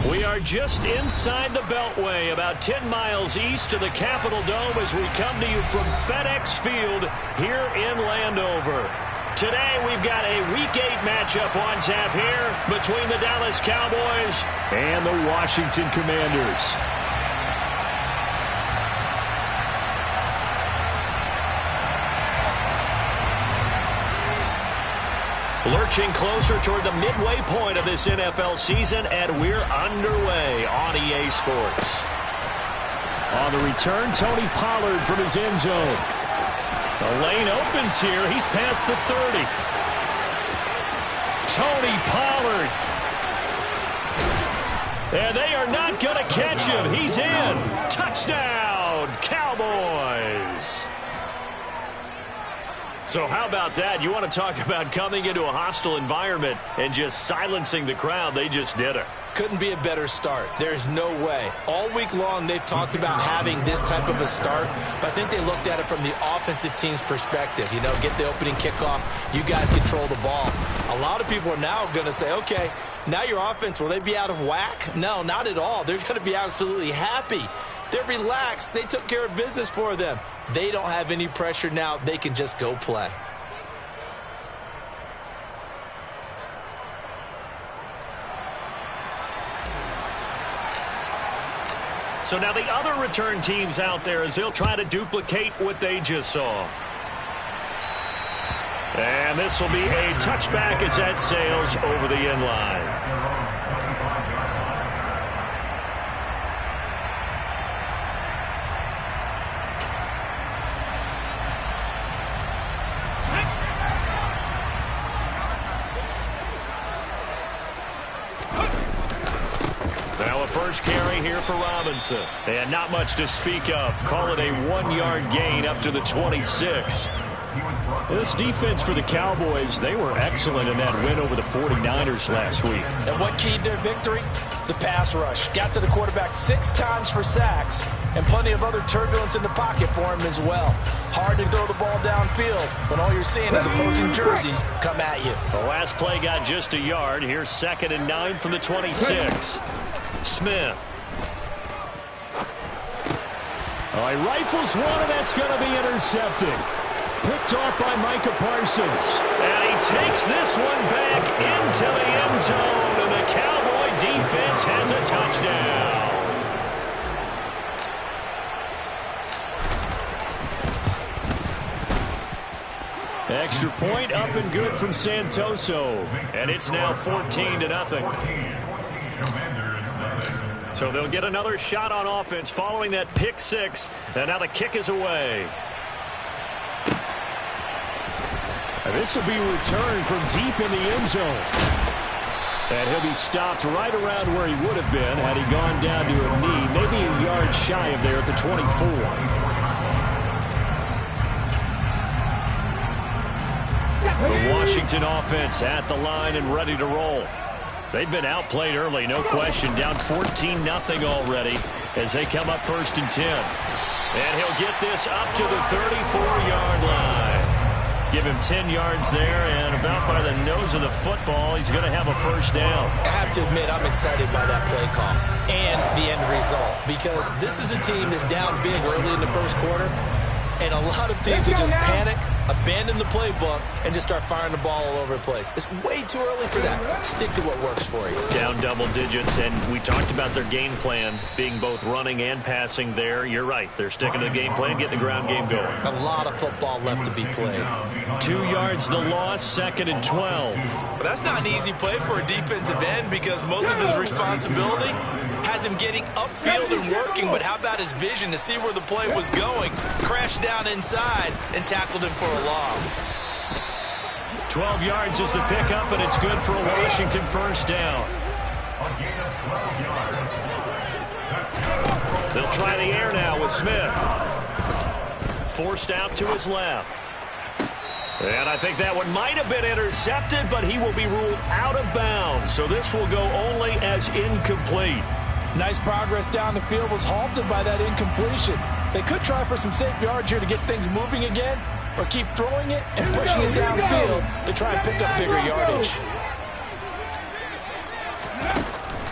We are just inside the Beltway, about 10 miles east of the Capitol Dome as we come to you from FedEx Field here in Landover. Today we've got a Week 8 matchup on tap here between the Dallas Cowboys and the Washington Commanders. Lurching closer toward the midway point of this NFL season, and we're underway on EA Sports. On the return, Tony Pollard from his end zone. The lane opens here. He's past the 30. Tony Pollard. And they are not going to catch him. He's in. Touchdown, Cowboys. So how about that? You want to talk about coming into a hostile environment and just silencing the crowd. They just did it. Couldn't be a better start. There's no way. All week long they've talked about having this type of a start, but I think they looked at it from the offensive team's perspective. You know, get the opening kickoff. You guys control the ball. A lot of people are now going to say, okay, now your offense, will they be out of whack? No, not at all. They're going to be absolutely happy. They're relaxed. They took care of business for them. They don't have any pressure now. They can just go play. So now the other return teams out there as they'll try to duplicate what they just saw. And this will be a touchback as that sails over the end line. First carry here for Robinson. And not much to speak of. Call it a 1-yard gain up to the 26. This defense for the Cowboys, they were excellent in that win over the 49ers last week. And what keyed their victory? The pass rush. Got to the quarterback 6 times for sacks, and plenty of other turbulence in the pocket for him as well. Hard to throw the ball downfield when all you're seeing is opposing jerseys come at you. The last play got just a yard. Here's 2nd and 9 from the 26. Smith. Oh, he rifles one, and that's going to be intercepted. Picked off by Micah Parsons. And he takes this one back into the end zone, and the Cowboy defense has a touchdown. Extra point up and good from Santoso. And it's now 14-0. So they'll get another shot on offense following that pick 6. And now the kick is away. And this will be returned from deep in the end zone. And he'll be stopped right around where he would have been had he gone down to a knee, maybe a yard shy of there at the 24. The Washington offense at the line and ready to roll. They've been outplayed early, no question. Down 14-0 already as they come up 1st and 10. And he'll get this up to the 34-yard line. Give him 10 yards there, and about by the nose of the football, he's going to have a first down. I have to admit, I'm excited by that play call and the end result, because this is a team that's down big early in the first quarter, and a lot of teams will just panic, abandon the playbook, and just start firing the ball all over the place. It's way too early for that. Stick to what works for you. Down double digits, and we talked about their game plan being both running and passing there. You're right. They're sticking to the game plan, getting the ground game going. A lot of football left to be played. 2 yards the loss, 2nd and 12. Well, that's not an easy play for a defensive end because most of his responsibility has him getting upfield and working, but how about his vision to see where the play was going, crashed down inside, and tackled him for a loss. 12 yards is the pickup, and it's good for a Washington first down. They'll try the air now with Smith. Forced out to his left. And I think that one might have been intercepted, but he will be ruled out of bounds. So this will go only as incomplete. Nice progress down the field was halted by that incompletion. They could try for some safe yards here to get things moving again, or keep throwing it and pushing it downfield to try and pick up bigger yardage.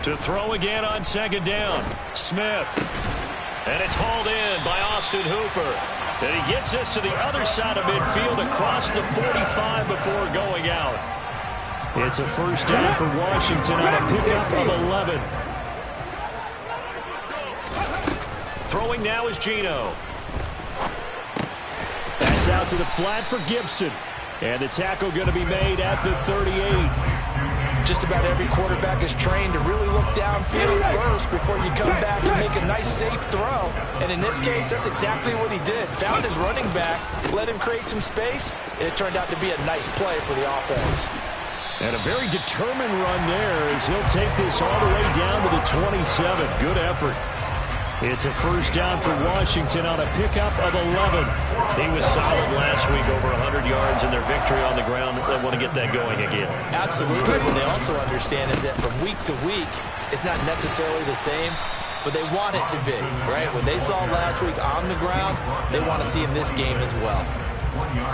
To throw again on second down. Smith. And it's hauled in by Austin Hooper. And he gets this to the other side of midfield across the 45 before going out. It's a first down for Washington on a pickup of 11. Throwing now is Geno. That's out to the flat for Gibson. And the tackle going to be made at the 38. Just about every quarterback is trained to really look downfield first before you come back and make a nice, safe throw. And in this case, that's exactly what he did. Found his running back, let him create some space, and it turned out to be a nice play for the offense. And a very determined run there as he'll take this all the way down to the 27. Good effort. It's a first down for Washington on a pickup of 11. He was solid last week, over 100 yards in their victory on the ground. They want to get that going again. Absolutely. What they also understand is that from week to week, it's not necessarily the same, but they want it to be, right? What they saw last week on the ground, they want to see in this game as well.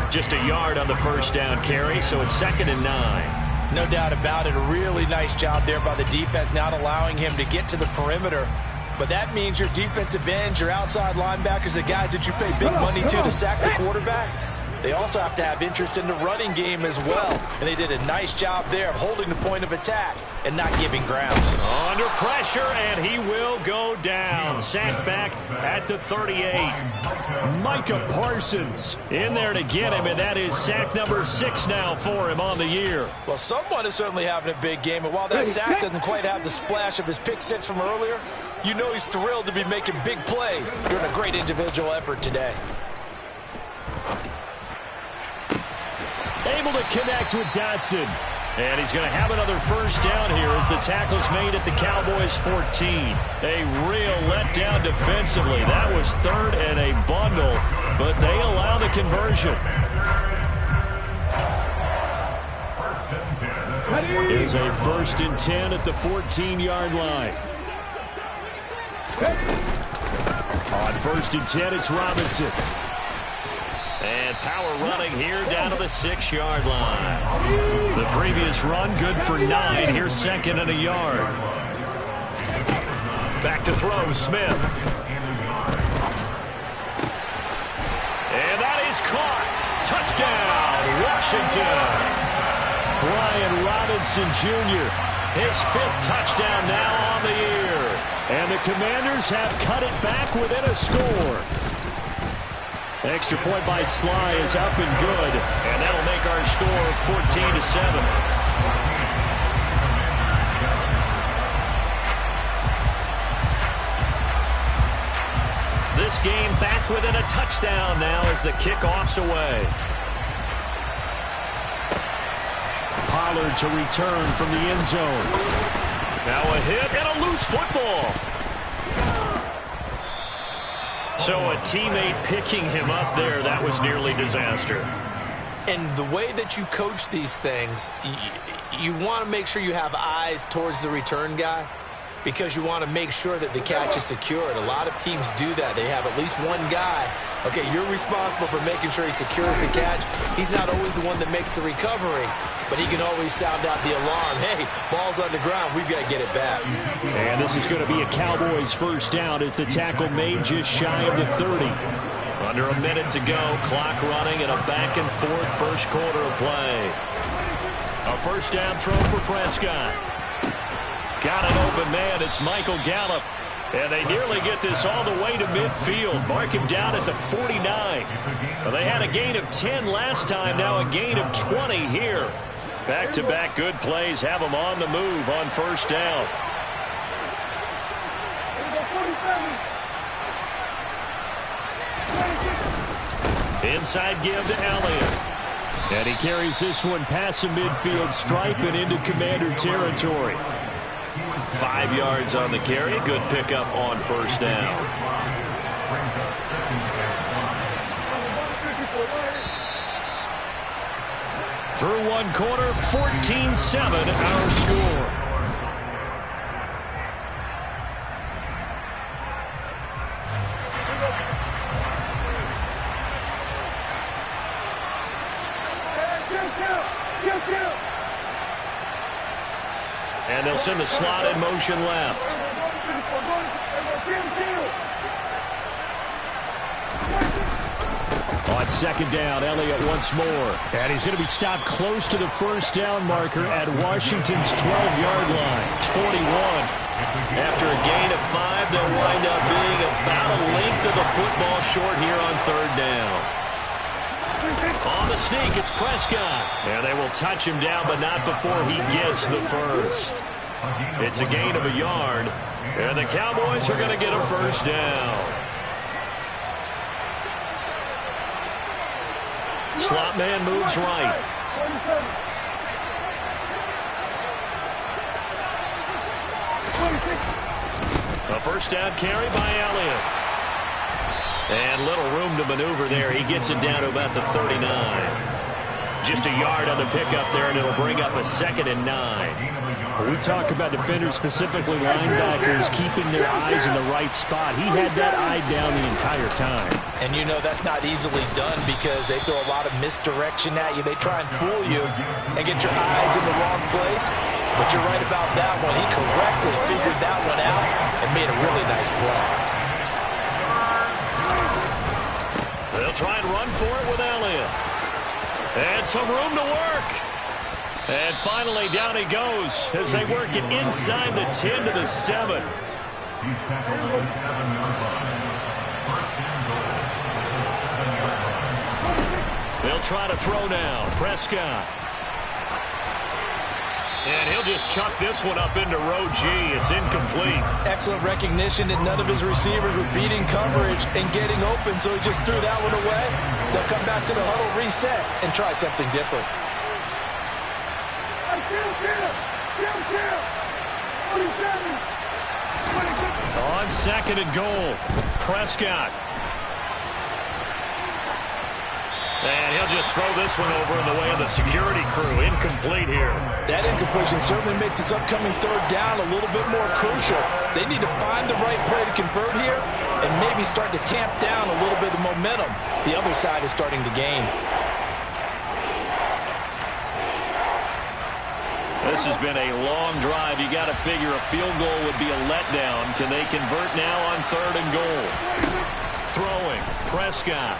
Just a yard on the first down carry, so it's 2nd and 9. No doubt about it. A really nice job there by the defense, not allowing him to get to the perimeter. But that means your defensive ends, your outside linebackers, the guys that you pay big money to sack the quarterback, they also have to have interest in the running game as well. And they did a nice job there of holding the point of attack and not giving ground. Under pressure, and he will go down. Sacked back at the 38. Micah Parsons in there to get him, and that is sack number 6 now for him on the year. Well, someone is certainly having a big game, and while that sack doesn't quite have the splash of his pick six from earlier, you know he's thrilled to be making big plays during a great individual effort today. Able to connect with Dotson. And he's going to have another first down here as the tackle's made at the Cowboys 14. A real letdown defensively. That was 3rd and a bundle, but they allow the conversion. There's a 1st and 10 at the 14-yard line. On 1st and 10, it's Robinson. And power running here down to the 6-yard line. The previous run good for 9. Here's 2nd and a yard. Back to throw, Smith. And that is caught. Touchdown, Washington. Brian Robinson Jr., his 5th touchdown now on the year. And the Commanders have cut it back within a score. Extra point by Sly is up and good, and that'll make our score 14-7. This game back within a touchdown now as the kickoff's away. Pollard to return from the end zone. Now a hit and a loose football. So a teammate picking him up there, that was nearly disaster. And the way that you coach these things, you want to make sure you have eyes towards the return guy because you want to make sure that the catch is secured. A lot of teams do that. They have at least one guy. Okay, you're responsible for making sure he secures the catch. He's not always the one that makes the recovery, but he can always sound out the alarm. Hey, ball's on the ground. We've got to get it back. And this is going to be a Cowboys first down as the tackle made just shy of the 30. Under a minute to go. Clock running and a back-and-forth first quarter of play. A first down throw for Prescott. Got an open man. It's Michael Gallup. And they nearly get this all the way to midfield. Mark him down at the 49. Well, they had a gain of 10 last time. Now a gain of 20 here. Back-to-back good plays have them on the move on first down. Inside give to Elliott. And he carries this one past the midfield stripe and into Commander territory. 5 yards on the carry. Good pickup on first down. Through one quarter, 14-7 our score. And And they'll send the slot in motion left. On second down, Elliott once more. And he's going to be stopped close to the first down marker at Washington's 12-yard line. It's 41. After a gain of 5, they'll wind up being about a length of the football short here on third down. On the sneak, it's Prescott. And they will touch him down, but not before he gets the first. It's a gain of a yard. And the Cowboys are going to get a first down. Slot man moves right. A first down carry by Elliott. And little room to maneuver there. He gets it down to about the 39. Just a yard on the pickup there, and it'll bring up a 2nd and 9. We talk about defenders, specifically linebackers, keeping their eyes in the right spot. He had that eye down the entire time. And you know that's not easily done because they throw a lot of misdirection at you. They try and fool you and get your eyes in the wrong place. But you're right about that one. He correctly figured that one out and made a really nice play. They'll try and run for it with Elliott. And some room to work. And finally, down he goes as they work it inside the 10 to the 7. He's tackled at the 7-yard line. First and goal. They'll try to throw now. Prescott. And he'll just chuck this one up into row G. It's incomplete. Excellent recognition that none of his receivers were beating coverage and getting open, so he just threw that one away. They'll come back to the huddle, reset, and try something different. On second and goal, Prescott. And he'll just throw this one over in the way of the security crew. Incomplete here. That incompletion certainly makes this upcoming third down a little bit more crucial. They need to find the right play to convert here and maybe start to tamp down a little bit of momentum. The other side is starting to gain. This has been a long drive. You got to figure a field goal would be a letdown. Can they convert now on third and goal? Throwing, Prescott.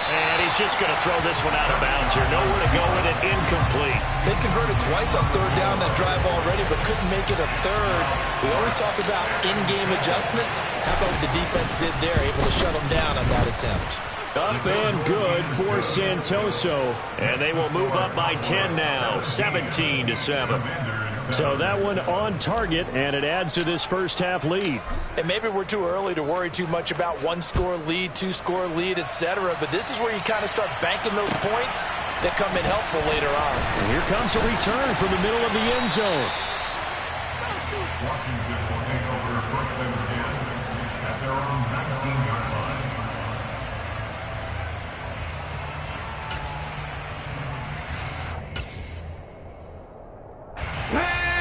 And he's just going to throw this one out of bounds here. Nowhere to go with it. Incomplete. They converted twice on third down that drive already, but couldn't make it a third. We always talk about in-game adjustments. How about what the defense did there, able to shut them down on that attempt? Up and good for Santoso. And they will move up by 10 now, 17 to 7. So that one on target, and it adds to this first half lead. And maybe we're too early to worry too much about one-score lead, two-score lead, etc. But this is where you kind of start banking those points that come in helpful later on. And here comes a return from the middle of the end zone. Washington will take over first and 10 at their own 19-yard line.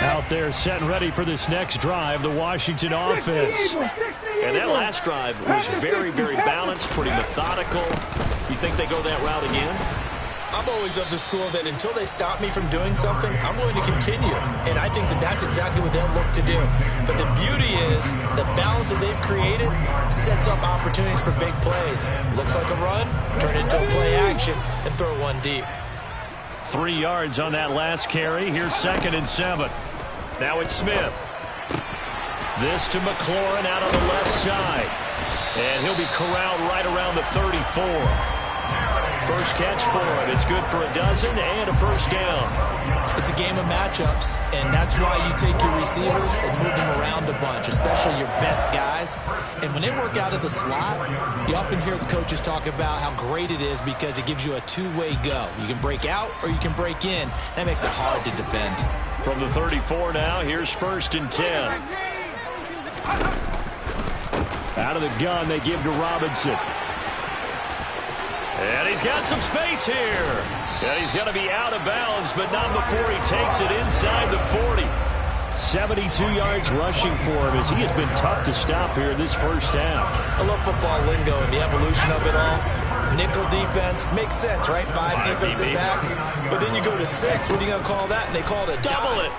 Out there set and ready for this next drive, the Washington offense. And that last drive was very, very balanced, pretty methodical. You think they go that route again? I'm always of the school that until they stop me from doing something, I'm going to continue. And I think that that's exactly what they'll look to do. But the beauty is the balance that they've created sets up opportunities for big plays. Looks like a run, turn it into a play action, and throw one deep. 3 yards on that last carry. Here's 2nd and 7. Now it's Smith. This to McLaurin out on the left side. And he'll be corralled right around the 34. First catch for him. It's good for a dozen and a first down. It's a game of matchups, and that's why you take your receivers and move them around a bunch, especially your best guys. And when they work out of the slot, you often hear the coaches talk about how great it is because it gives you a two-way go. You can break out or you can break in. That makes it hard to defend. From the 34 now, here's 1st and 10. Out of the gun, they give to Robinson. And he's got some space here. And he's going to be out of bounds, but not before he takes it inside the 40. 72 yards rushing for him as he has been tough to stop here this first half. I love football lingo and the evolution of it all. nickel defense. Makes sense, right? 5 defensive backs. But then you go to 6. What are you going to call that? And they call it a double dime.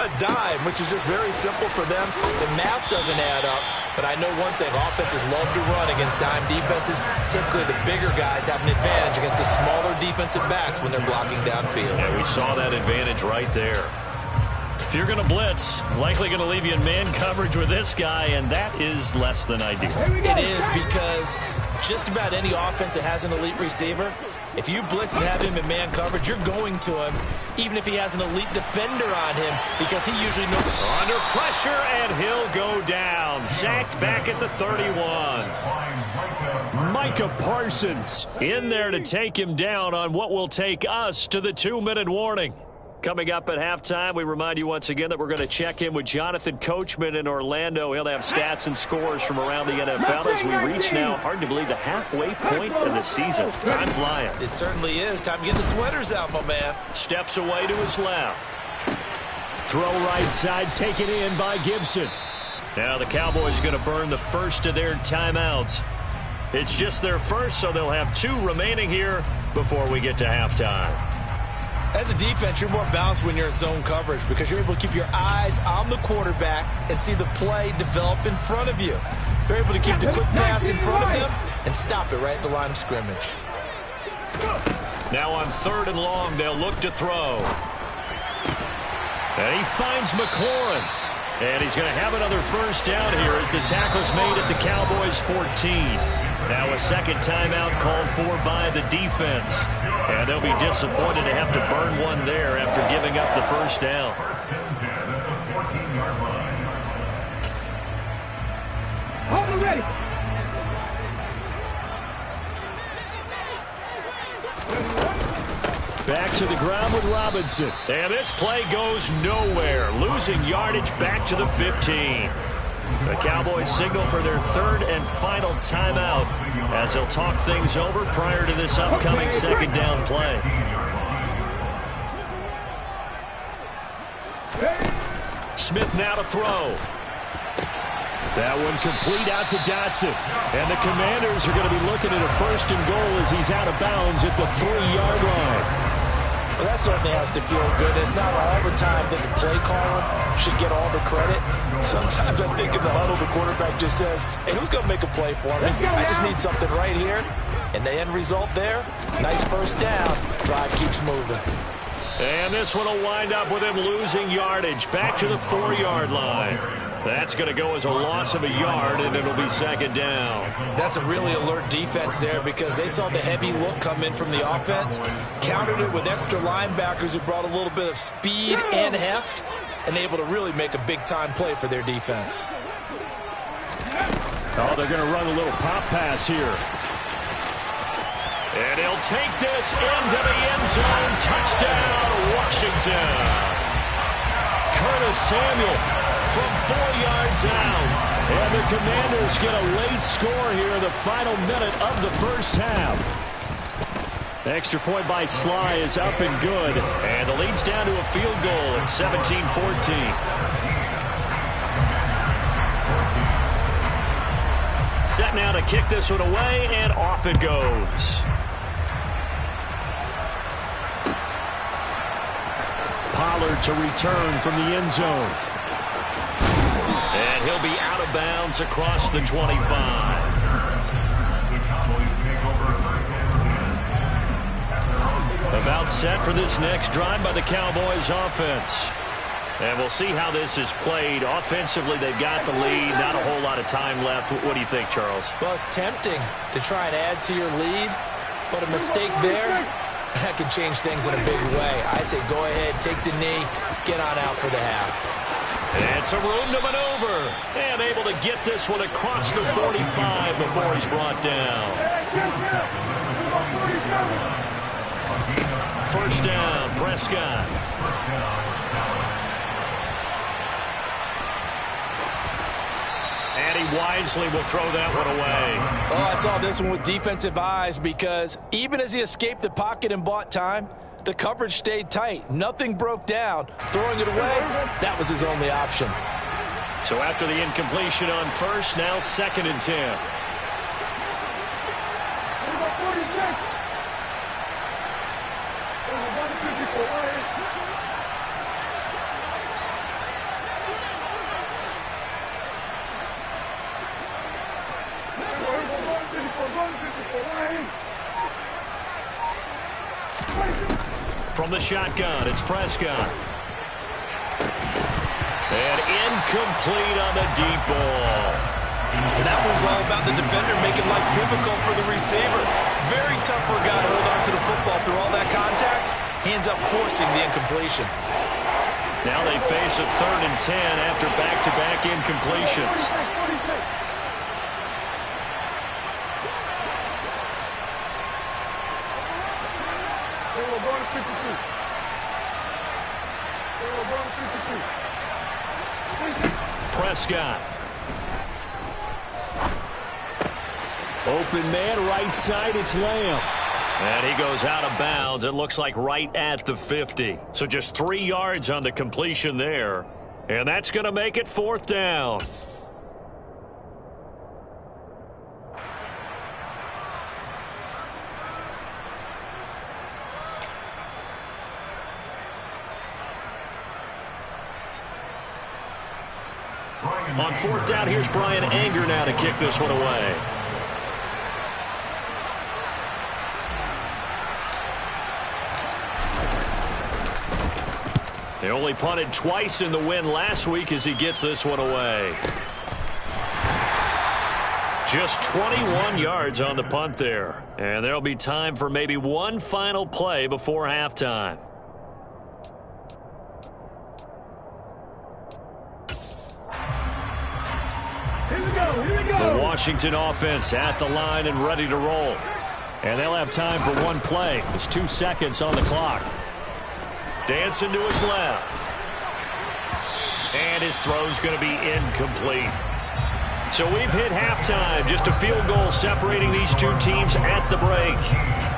A dime, which is just very simple for them. The math doesn't add up. But I know one thing. Offenses love to run against dime defenses. Typically, the bigger guys have an advantage against the smaller defensive backs when they're blocking downfield. Yeah, we saw that advantage right there. If you're going to blitz, likely going to leave you in man coverage with this guy, and that is less than ideal. It is, because just about any offense that has an elite receiver, if you blitz and have him in man coverage, you're going to him, even if he has an elite defender on him, because he usually knows. Under pressure, and he'll go down. Sacked back at the 31. Micah Parsons in there to take him down on what will take us to the 2-minute warning. Coming up at halftime, we remind you once again that we're going to check in with Jonathan Coachman in Orlando. He'll have stats and scores from around the NFL as we reach now, hard to believe, the halfway point of the season. Time flying. It certainly is. Time to get the sweaters out, my man. Steps away to his left. Throw right side, taken in by Gibson. Now the Cowboys going to burn the first of their timeouts. It's just their first, so they'll have 2 remaining here before we get to halftime. As a defense, you're more balanced when you're in zone coverage because you're able to keep your eyes on the quarterback and see the play develop in front of you. You're able to keep the quick pass in front of them and stop it right at the line of scrimmage. Now on 3rd and long, they'll look to throw. And he finds McLaurin. And he's going to have another first down here as the tackle's made at the Cowboys 14. Now a second timeout called for by the defense. And they'll be disappointed to have to burn one there after giving up the first down. Hold ready. Back to the ground with Robinson. And this play goes nowhere. Losing yardage back to the 15. The Cowboys signal for their 3rd and final timeout as they'll talk things over prior to this upcoming second down play. Smith now to throw. That one complete out to Dotson. And the Commanders are going to be looking at a 1st and goal as he's out of bounds at the 3-yard line. Well, that certainly has to feel good. It's not all the time that the play caller should get all the credit. Sometimes I think in the huddle, the quarterback just says, hey, who's going to make a play for me? I just need something right here. And the end result there, nice first down. Drive keeps moving. And this one will wind up with him losing yardage back to the 4-yard line. That's going to go as a loss of a yard, and it'll be 2nd down. That's a really alert defense there because they saw the heavy look come in from the offense, countered it with extra linebackers who brought a little bit of speed and heft, and able to really make a big-time play for their defense. Oh, they're going to run a little pop pass here. And he'll take this into the end zone. Touchdown, Washington. Curtis Samuel from 4 yards out. And the Commanders get a late score here in the final minute of the first half. Extra point by Sly is up and good. And the lead's down to a field goal at 17-14. Set now to kick this one away, and off it goes. Pollard to return from the end zone. And he'll be out of bounds across the 25. About set for this next drive by the Cowboys offense. And we'll see how this is played. Offensively, they've got the lead. Not a whole lot of time left. What do you think, Charles? Well, it's tempting to try and add to your lead, but a mistake there, that can change things in a big way. I say go ahead, take the knee, get on out for the half. And some room to maneuver. And able to get this one across the 45 before he's brought down. First down, Prescott. And he wisely will throw that one away. Oh, I saw this one with defensive eyes because even as he escaped the pocket and bought time, the coverage stayed tight. Nothing broke down. Throwing it away, that was his only option. So after the incompletion on first, now 2nd and 10. From the shotgun, it's Prescott. And incomplete on the deep ball. That one's all about the defender making life difficult for the receiver. Very tough for a guy to hold on to the football through all that contact. He ends up forcing the incompletion. Now they face a 3rd and 10 after back-to-back incompletions. Prescott. Open man, right side, it's Lamb. And he goes out of bounds. It looks like right at the 50. So just 3 yards on the completion there. And that's going to make it 4th down. On 4th down, here's Brian Anger now to kick this one away. They only punted twice in the win last week as he gets this one away. Just 21 yards on the punt there. And there'll be time for maybe one final play before halftime. The Washington offense at the line and ready to roll. And they'll have time for one play. There's 2 seconds on the clock. Dancing to his left. And his throw's going to be incomplete. So we've hit halftime. Just a field goal separating these two teams at the break.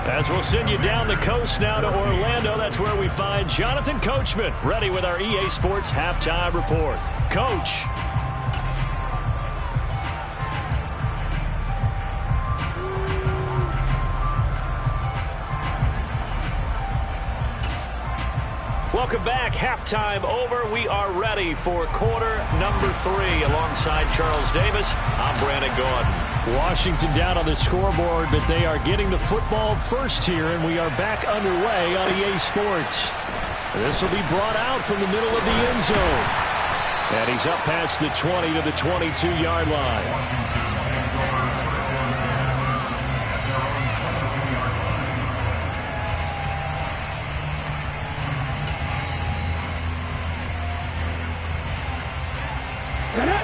As we'll send you down the coast now to Orlando, that's where we find Jonathan Coachman ready with our EA Sports Halftime Report. Coach. Welcome back. Halftime over. We are ready for quarter number 3. Alongside Charles Davis, I'm Brandon Gordon. Washington down on the scoreboard, but they are getting the football first here, and we are back underway on EA Sports. This will be brought out from the middle of the end zone. And he's up past the 20 to the 22-yard line.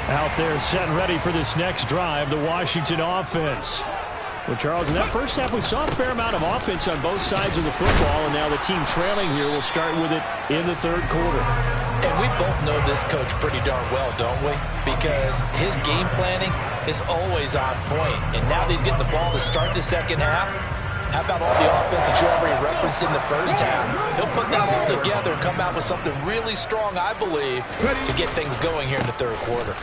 Out there set and ready for this next drive, the Washington offense. Well, Charles, in that first half, we saw a fair amount of offense on both sides of the football, and now the team trailing here will start with it in the third quarter. And we both know this coach pretty darn well, don't we? Because his game planning is always on point. And now that he's getting the ball to start the second half, how about all the offense that you already referenced in the first half? He'll put that all together and come out with something really strong, I believe, to get things going here in the third quarter.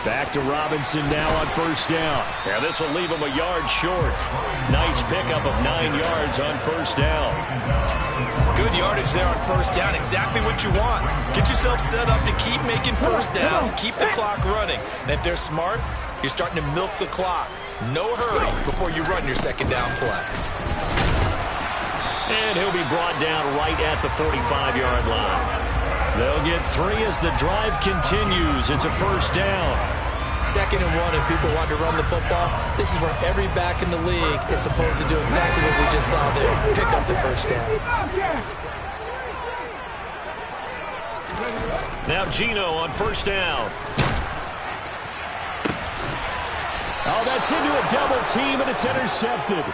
Back to Robinson now on first down. Yeah, this will leave him a yard short. Nice pickup of 9 yards on first down. Good yardage there on first down. Exactly what you want. Get yourself set up to keep making first downs, keep the clock running. And if they're smart, you're starting to milk the clock. No hurry before you run your second down play. And he'll be brought down right at the 45-yard line. They'll get 3 as the drive continues. It's a first down. 2nd and 1, and people want to run the football. This is where every back in the league is supposed to do exactly what we just saw there. Pick up the first down. Now Gino on first down. Oh, that's into a double team, and it's intercepted.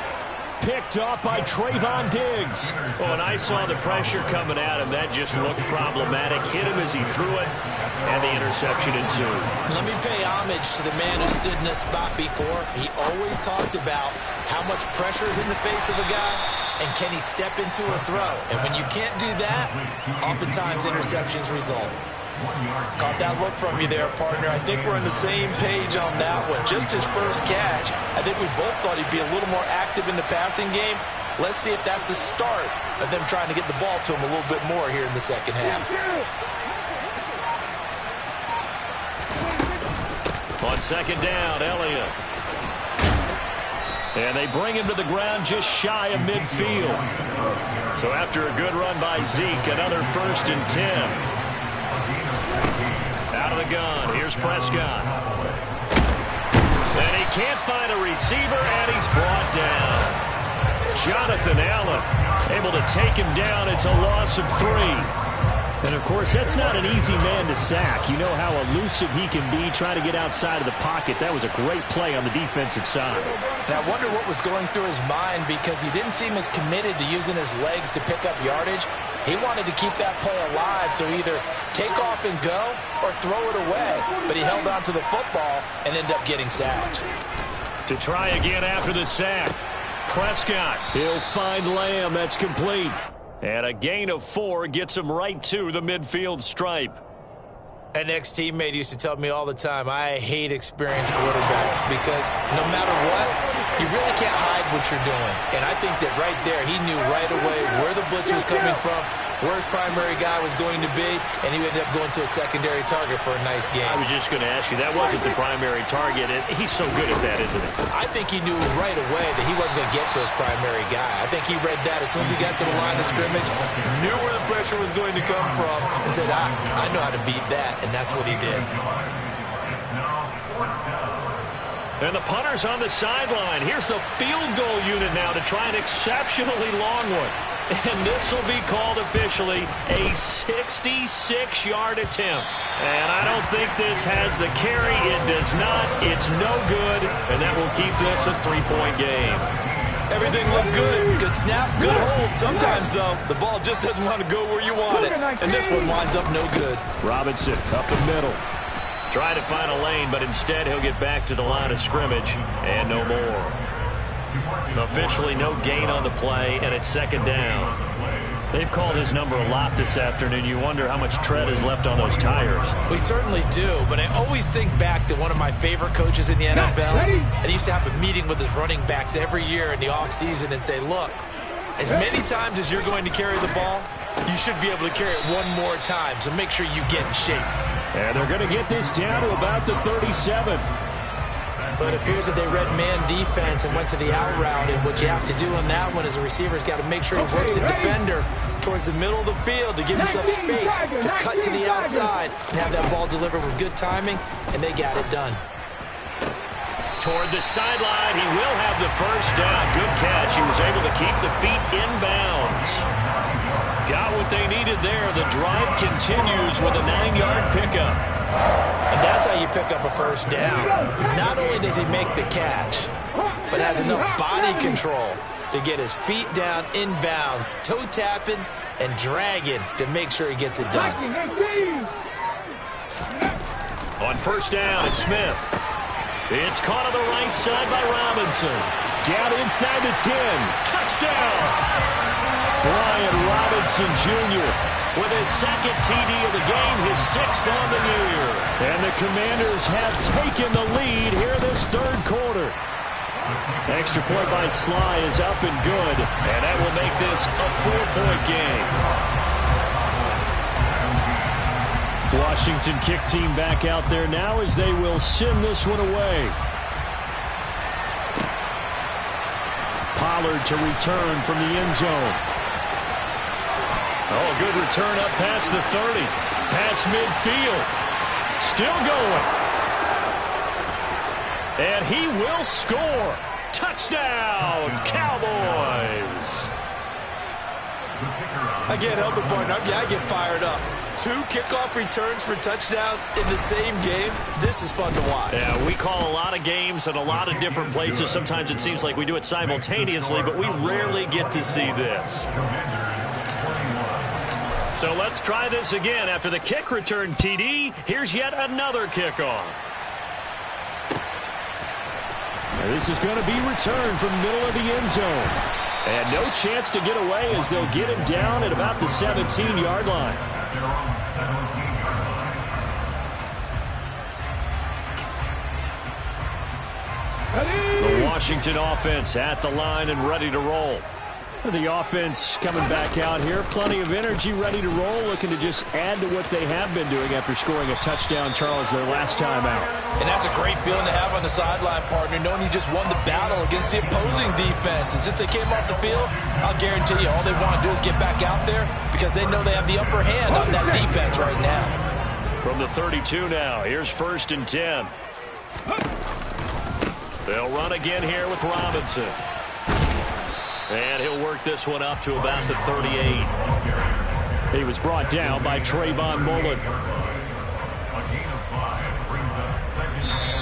Picked off by Trayvon Diggs. Oh, and I saw the pressure coming at him. That just looked problematic. Hit him as he threw it, and the interception ensued. Let me pay homage to the man who stood in this spot before. He always talked about how much pressure is in the face of a guy, and can he step into a throw. And when you can't do that, oftentimes interceptions result. Caught that look from you there, partner. I think we're on the same page on that one. Just his first catch. I think we both thought he'd be a little more active in the passing game. Let's see if that's the start of them trying to get the ball to him a little bit more here in the second half. On second down, Elliott. And they bring him to the ground just shy of midfield. So after a good run by Zeke, another 1st and 10. Out of the gun, here's Prescott. And he can't find a receiver, and he's brought down. Jonathan Allen able to take him down. It's a loss of 3. And, of course, that's not an easy man to sack. You know how elusive he can be trying to get outside of the pocket. That was a great play on the defensive side. And I wonder what was going through his mind, because he didn't seem as committed to using his legs to pick up yardage. He wanted to keep that play alive to either take off and go or throw it away. But he held on to the football and ended up getting sacked. To try again after the sack. Prescott, he'll find Lamb. That's complete. And a gain of 4 gets him right to the midfield stripe. An ex-teammate used to tell me all the time, I hate experienced quarterbacks because no matter what, you really can't hide what you're doing. And I think that right there, he knew right away where the blitz was coming from, where his primary guy was going to be, and he ended up going to a secondary target for a nice game. I was just going to ask you, that wasn't the primary target. He's so good at that, isn't he? I think he knew right away that he wasn't going to get to his primary guy. I think he read that as soon as he got to the line of scrimmage, knew where the pressure was going to come from, and said, I know how to beat that, and that's what he did. And the punter's on the sideline. Here's the field goal unit now to try an exceptionally long one. And this will be called officially a 66-yard attempt. And I don't think this has the carry. It does not. It's no good. And that will keep this a 3-point game. Everything looked good. Good snap, good hold. Sometimes, though, the ball just doesn't want to go where you want it. And this one winds up no good. Robinson up the middle. Trying to find a lane, but instead he'll get back to the line of scrimmage and no more. Officially no gain on the play, and it's 2nd down. They've called his number a lot this afternoon. You wonder how much tread is left on those tires. We certainly do, but I always think back to one of my favorite coaches in the NFL. And he used to have a meeting with his running backs every year in the offseason and say, look, as many times as you're going to carry the ball, you should be able to carry it one more time, so make sure you get in shape. And they're going to get this down to about the 37. But it appears that they read man defense and went to the out route. And what you have to do on that one is the receiver's got to make sure he works the defender towards the middle of the field to give himself space to cut to the outside and have that ball delivered with good timing, and they got it done. Toward the sideline, he will have the first down. Good catch. He was able to keep the feet inbounds. Got what they needed there. The drive continues with a 9-yard pickup. And that's how you pick up a first down. Not only does he make the catch, but has enough body control to get his feet down inbounds, toe tapping and dragging to make sure he gets it done. On first down, it's Smith. It's caught on the right side by Robinson. Down inside the 10. Touchdown! Brian Robinson Jr. with his 2nd TD of the game, his 6th on the year. And the Commanders have taken the lead here this 3rd quarter. Extra point by Sly is up and good, and that will make this a 4-point game. Washington kick team back out there now as they will send this one away. Pollard to return from the end zone. Oh, good return up past the 30. Past midfield. Still going. And he will score. Touchdown, Cowboys. I can't help it, partner. I get fired up. 2 kickoff returns for touchdowns in the same game. This is fun to watch. Yeah, we call a lot of games in a lot of different places. Sometimes it seems like we do it simultaneously, but we rarely get to see this. So let's try this again. After the kick return TD, here's yet another kickoff. This is going to be returned from the middle of the end zone. And no chance to get away as they'll get him down at about the 17-yard line. The Washington offense at the line and ready to roll. The offense coming back out here. Plenty of energy, ready to roll, looking to just add to what they have been doing after scoring a touchdown, Charles, their last time out. And that's a great feeling to have on the sideline, partner, knowing you just won the battle against the opposing defense. And since they came off the field, I'll guarantee you all they want to do is get back out there because they know they have the upper hand on that defense right now. From the 32 now, here's 1st and 10. They'll run again here with Robinson. And he'll work this one up to about the 38. He was brought down by Trayvon Mullen.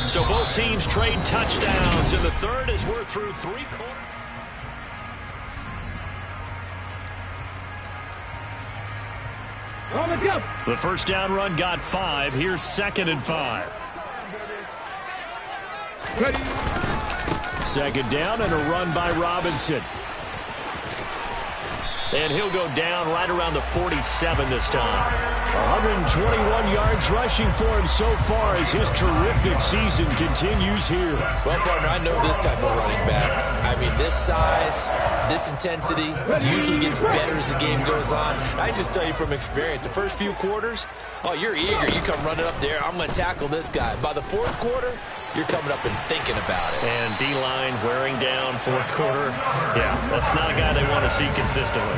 So both teams trade touchdowns in the third as we're through 3 quarters. The first down run got 5. Here's 2nd and 5. Ready. 2nd down and a run by Robinson. And he'll go down right around the 47 this time. 121 yards rushing for him so far as his terrific season continues here. Well, partner, I know this type of running back. I mean, this size, this intensity usually gets better as the game goes on. I just tell you from experience, the first few quarters, oh, you're eager. You come running up there. I'm going to tackle this guy. By the 4th quarter, you're coming up and thinking about it. And D-line wearing down 4th quarter. Yeah, that's not a guy they want to see consistently.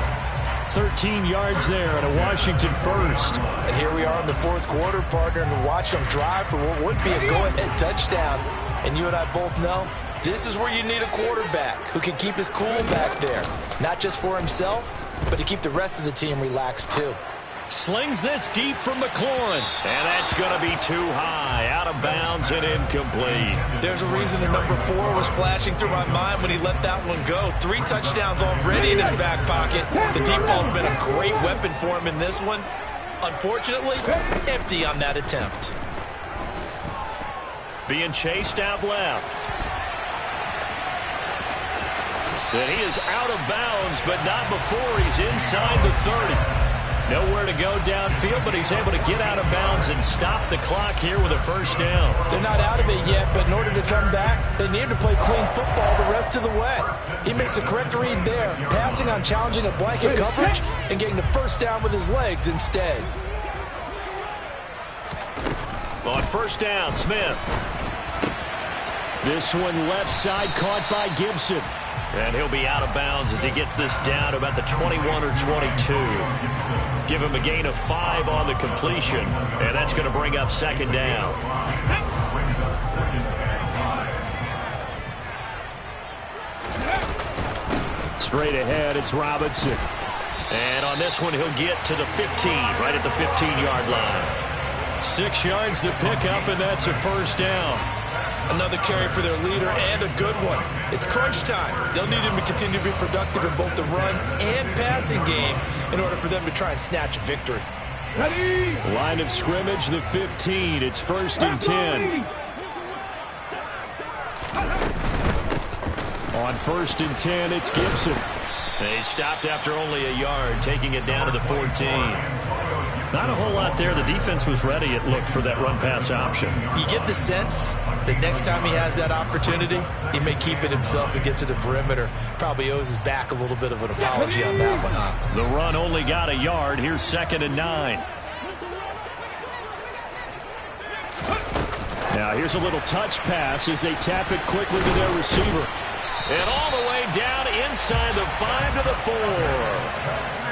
13 yards there and a Washington first. And here we are in the 4th quarter, partner, and watch them drive for what would be a go-ahead touchdown. And you and I both know this is where you need a quarterback who can keep his cool back there. Not just for himself, but to keep the rest of the team relaxed too. Slings this deep from McLaurin. And that's going to be too high. Out of bounds and incomplete. There's a reason the number 4 was flashing through my mind when he let that one go. 3 touchdowns already in his back pocket. The deep ball's been a great weapon for him in this one. Unfortunately, empty on that attempt. Being chased out left. And he is out of bounds, but not before he's inside the 30. Nowhere to go downfield, but he's able to get out of bounds and stop the clock here with a first down. They're not out of it yet, but in order to come back, they need to play clean football the rest of the way. He makes the correct read there, passing on challenging a blanket coverage and getting the first down with his legs instead. On first down, Smith. This one left side caught by Gibson. And he'll be out of bounds as he gets this down to about the 21 or 22. Give him a gain of 5 on the completion, and that's going to bring up 2nd down. Straight ahead, it's Robinson. And on this one, he'll get to the 15, right at the 15-yard line. 6 yards the pickup, and that's a first down. Another carry for their leader and a good one. It's crunch time. They'll need him to continue to be productive in both the run and passing game in order for them to try and snatch a victory. Ready. Line of scrimmage, the 15. It's 1st and 10. On 1st and 10, it's Gibson. They stopped after only a yard, taking it down to the 14. Not a whole lot there. The defense was ready, it looked, for that run-pass option. You get the sense that next time he has that opportunity, he may keep it himself and get to the perimeter. Probably owes his back a little bit of an apology on that one, huh? The run only got a yard. Here's 2nd and 9. Now here's a little touch pass as they tap it quickly to their receiver. And all the way down inside the 5 to the 4.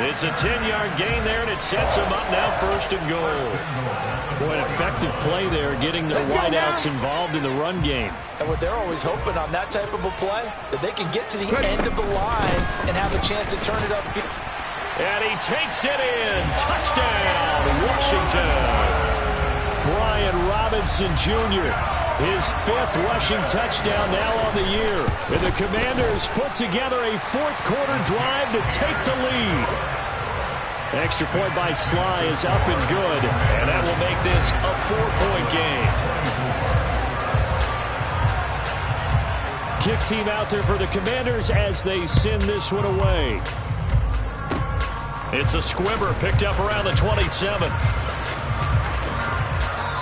It's a 10-yard gain there, and it sets them up now 1st and goal. Boy, an effective play there, getting their wideouts involved in the run game. And what they're always hoping on that type of a play, that they can get to the end of the line and have a chance to turn it up. And he takes it in. Touchdown, Washington. Brian Robinson Jr., his 5th rushing touchdown now on the year. And the Commanders put together a 4th quarter drive to take the lead. Extra point by Sly is up and good. And that will make this a 4-point game. Kick team out there for the Commanders as they send this one away. It's a squibber picked up around the 27.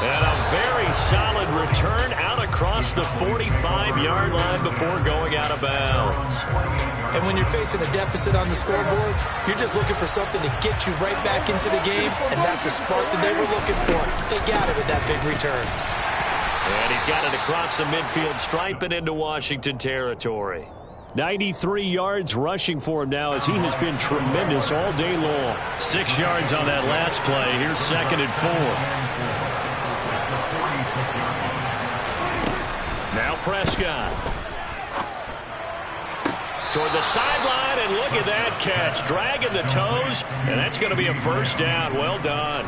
And a very a solid return out across the 45-yard line before going out of bounds. And when you're facing a deficit on the scoreboard, you're just looking for something to get you right back into the game, and that's the spark that they were looking for. They got it with that big return. And he's got it across the midfield stripe and into Washington territory. 93 yards rushing for him now as he has been tremendous all day long. 6 yards on that last play. Here's 2nd and 4. Now Prescott. Toward the sideline, and look at that catch. Dragging the toes, and that's going to be a first down. Well done.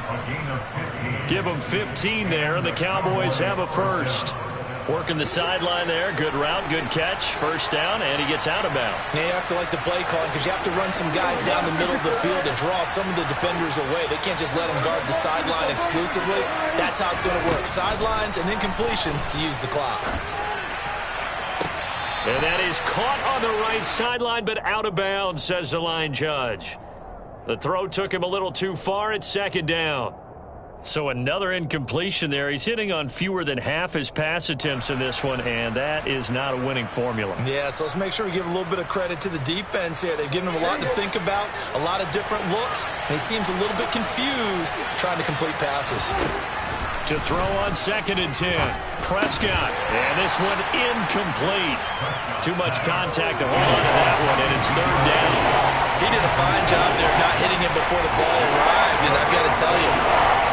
Give them 15 there, and the Cowboys have a first. Working the sideline there. Good route, good catch. First down, and he gets out of bounds. Yeah, you have to like the play calling because you have to run some guys down the middle of the field to draw some of the defenders away. They can't just let them guard the sideline exclusively. That's how it's going to work. Sidelines and then completions to use the clock. And that is caught on the right sideline, but out of bounds, says the line judge. The throw took him a little too far. It's 2nd down. So another incompletion there. He's hitting on fewer than half his pass attempts in this one, and that is not a winning formula. Yeah, so let's make sure we give a little bit of credit to the defense here. They've given him a lot to think about, a lot of different looks, and he seems a little bit confused trying to complete passes. To throw on 2nd and 10. Prescott. And this one incomplete. Too much contact to hold on to that one, and it's 3rd down. He did a fine job there not hitting it before the ball arrived, and I've got to tell you,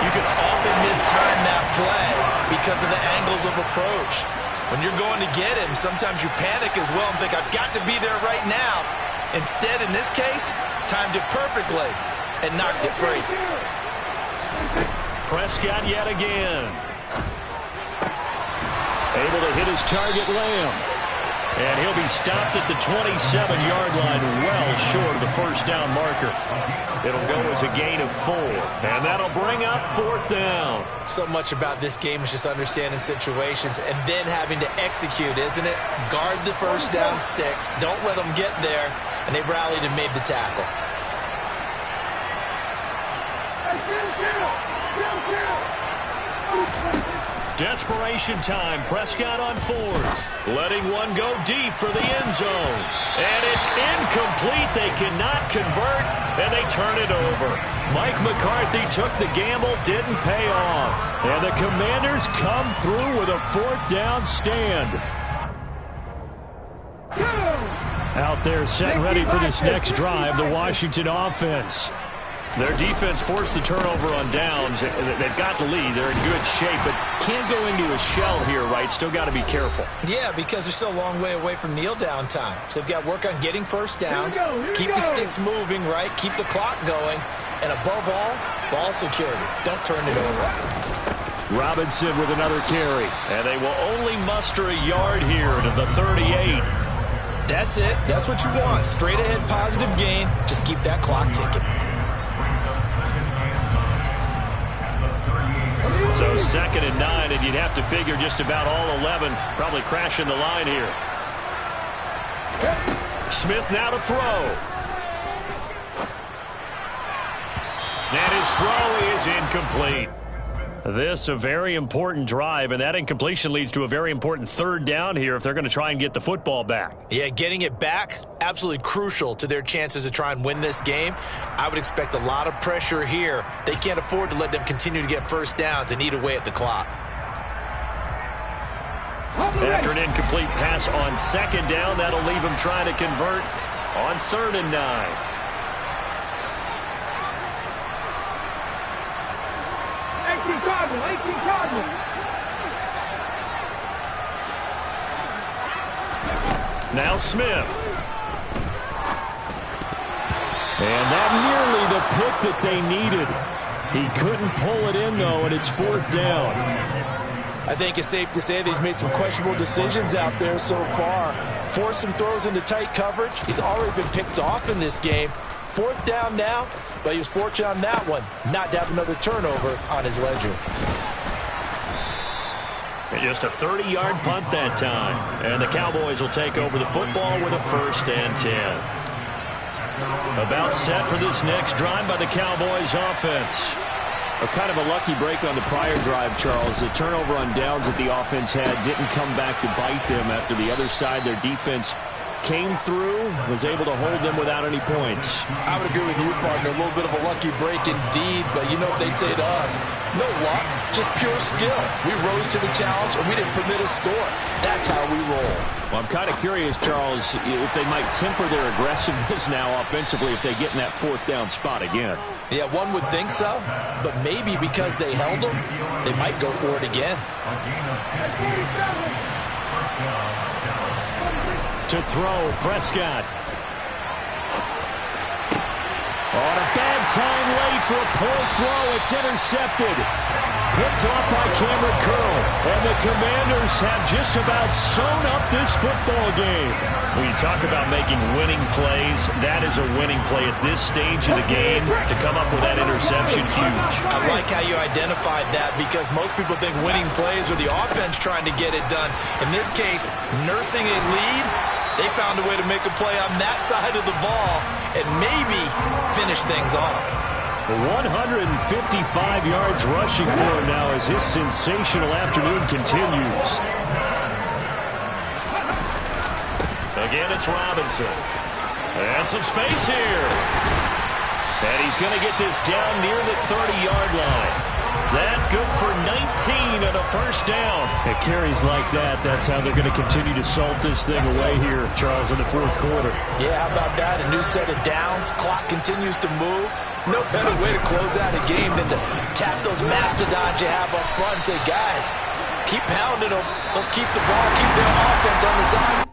you can often mistime that play because of the angles of approach. When you're going to get him, sometimes you panic as well and think, I've got to be there right now. Instead, in this case, timed it perfectly and knocked it free. Prescott yet again. Able to hit his target, Lamb. And he'll be stopped at the 27-yard line, well short of the first down marker. It'll go as a gain of 4. And that'll bring up 4th down. So much about this game is just understanding situations and then having to execute, isn't it? Guard the first down sticks. Don't let them get there. And they rallied and made the tackle. Desperation time. Prescott on 4th. Letting one go deep for the end zone. And it's incomplete. They cannot convert, and they turn it over. Mike McCarthy took the gamble, didn't pay off. And the Commanders come through with a 4th down stand. Out there set ready for this next drive, the Washington offense. Their defense forced the turnover on downs. They've got the lead. They're in good shape, but can't go into a shell here, right? Still got to be careful. Yeah, because they're still a long way away from kneel down time. So they've got to work on getting first downs, keep the sticks moving, right? Keep the clock going, and above all, ball security. Don't turn it over. Robinson with another carry, and they will only muster a yard here to the 38. That's it. That's what you want. Straight ahead positive gain. Just keep that clock ticking. So 2nd and 9, and you'd have to figure just about all 11 probably crashing the line here. Smith now to throw. And his throw is incomplete. This a very important drive, and that incompletion leads to a very important 3rd down here if they're going to try and get the football back. Yeah, getting it back, absolutely crucial to their chances to try and win this game. I would expect a lot of pressure here. They can't afford to let them continue to get first downs and eat away at the clock. After an incomplete pass on 2nd down, that'll leave them trying to convert on 3rd and 9. 18 Cardinals. Now Smith. And that nearly the pick that they needed. He couldn't pull it in, though, and it's 4th down. I think it's safe to say that he's made some questionable decisions out there so far. Forced some throws into tight coverage. He's already been picked off in this game. 4th down now, but he was fortunate on that one not to have another turnover on his ledger. And just a 30-yard punt that time. And the Cowboys will take over the football with a 1st and 10. About set for this next drive by the Cowboys offense. A kind of a lucky break on the prior drive, Charles. The turnover on downs that the offense had didn't come back to bite them after the other side. Their defense came through, was able to hold them without any points. I would agree with you, partner. A little bit of a lucky break indeed, but you know what they'd say to us? No luck, just pure skill. We rose to the challenge, and we didn't permit a score. That's how we roll. Well, I'm kind of curious, Charles, if they might temper their aggressiveness now offensively if they get in that fourth down spot again. Yeah, one would think so, but maybe because they held them, they might go for it again. To throw, Prescott. On a bad time late for a poor throw. It's intercepted. Picked off by Cameron Curl. And the Commanders have just about sewn up this football game. When you talk about making winning plays, that is a winning play at this stage of the game. To come up with that interception, huge. I like how you identified that because most people think winning plays are the offense trying to get it done. In this case, nursing a lead, they found a way to make a play on that side of the ball and maybe finish things off. 155 yards rushing for him now as his sensational afternoon continues. Again, it's Robinson. And some space here. And he's going to get this down near the 30-yard line. That good for 19 and a first down. It carries like that. That's how they're going to continue to salt this thing away here, Charles, in the fourth quarter. Yeah, how about that? A new set of downs. Clock continues to move. No better way to close out a game than to tap those mastodons you have up front and say, guys, keep pounding them. Let's keep the ball, keep their offense on the side.